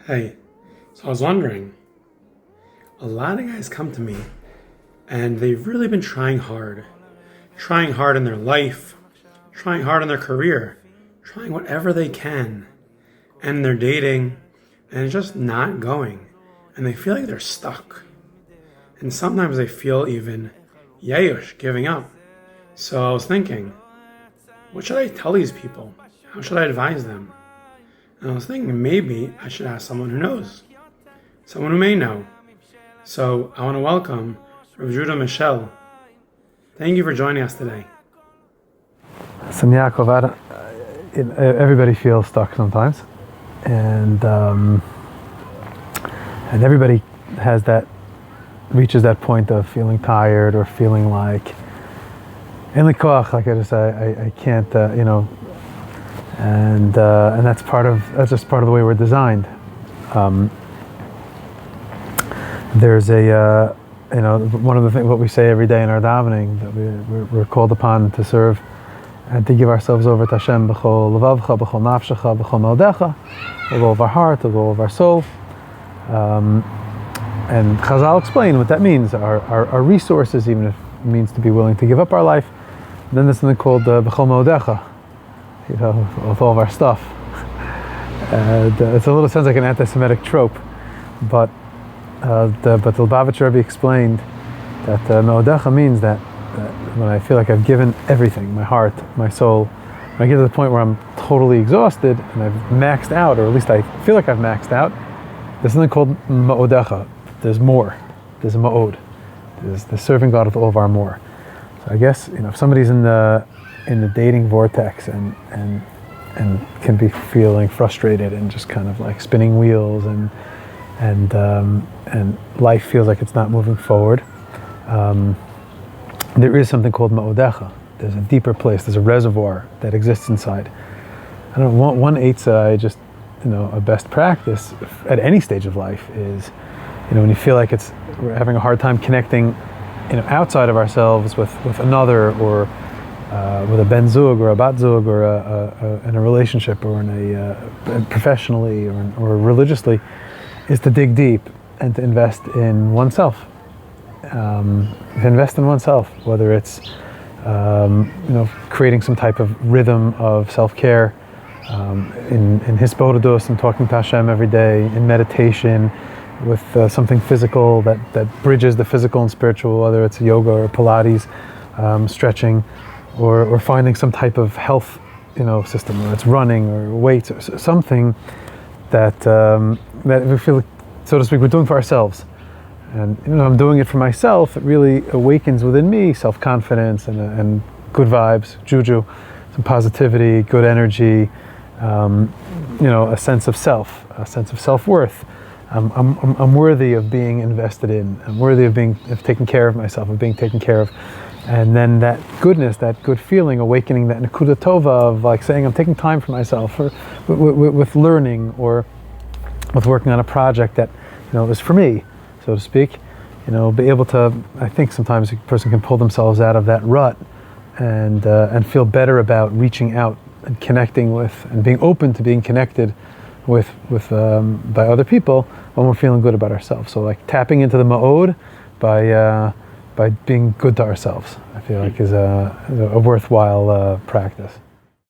Hey, so I was wondering, a lot of guys come to me and they've really been trying hard in their life, trying hard in their career, trying whatever they can, and they're dating and it's just not going, and they feel like they're stuck. And sometimes they feel even Yeush, giving up. So I was thinking, what should I tell these people? How should I advise them? And I was thinking maybe I should ask someone who knows, someone who may know. So I want to welcome Rav Judah If. Thank you for joining us today. So Yaakov, everybody feels stuck sometimes, and everybody reaches that point of feeling tired or feeling like en li koach, like I can't, and that's just part of the way we're designed. There's one of the things what we say every day in our davening, that we're called upon to serve and to give ourselves over to Hashem b'chol levavcha, b'chol nafshecha, b'chol me'odecha, with all of our heart, with all of our soul. And Chazal explain what that means, our resources, even if it means to be willing to give up our life. Then there's something called b'chol me'odecha, with all of our stuff. It's a little sounds like an anti-Semitic trope, but the Lubavitcher Rebbe explained that me'odecha means that when I feel like I've given everything, my heart, my soul, when I get to the point where I'm totally exhausted and I've maxed out, or at least I feel like I've maxed out, there's something called ma'odecha. There's more. There's a ma'od. There's the serving God with all of our more. So I guess if somebody's in the dating vortex and can be feeling frustrated and just kind of like spinning wheels and life feels like it's not moving forward. There is something called ma'odecha. There's a deeper place. There's a reservoir that exists inside. I don't know. One eitzah, a best practice at any stage of life is, when you feel like we're having a hard time connecting, outside of ourselves with another, or with a ben zug or a bat zug, or in a relationship, or professionally or religiously, is to dig deep and to invest in oneself. Whether it's creating some type of rhythm of self-care, in hisbodedus and talking to Hashem every day, in meditation, with something physical that bridges the physical and spiritual, whether it's yoga or Pilates, stretching, or finding some type of health system, whether it's running or weights, or something that we feel, so to speak, we're doing for ourselves. And I'm doing it for myself, it really awakens within me self-confidence and good vibes, juju, some positivity, good energy, a sense of self, a sense of self-worth. I'm worthy of being invested in. I'm worthy of taking care of myself, of being taken care of. And then that goodness, that good feeling, awakening that nekuda tova of like saying I'm taking time for myself, or with learning, or with working on a project that is for me, so to speak. Be able to, I think sometimes a person can pull themselves out of that rut and feel better about reaching out and connecting with, and being open to being connected with by other people when we're feeling good about ourselves. So like tapping into the ma'od by being good to ourselves, I feel like is a worthwhile practice.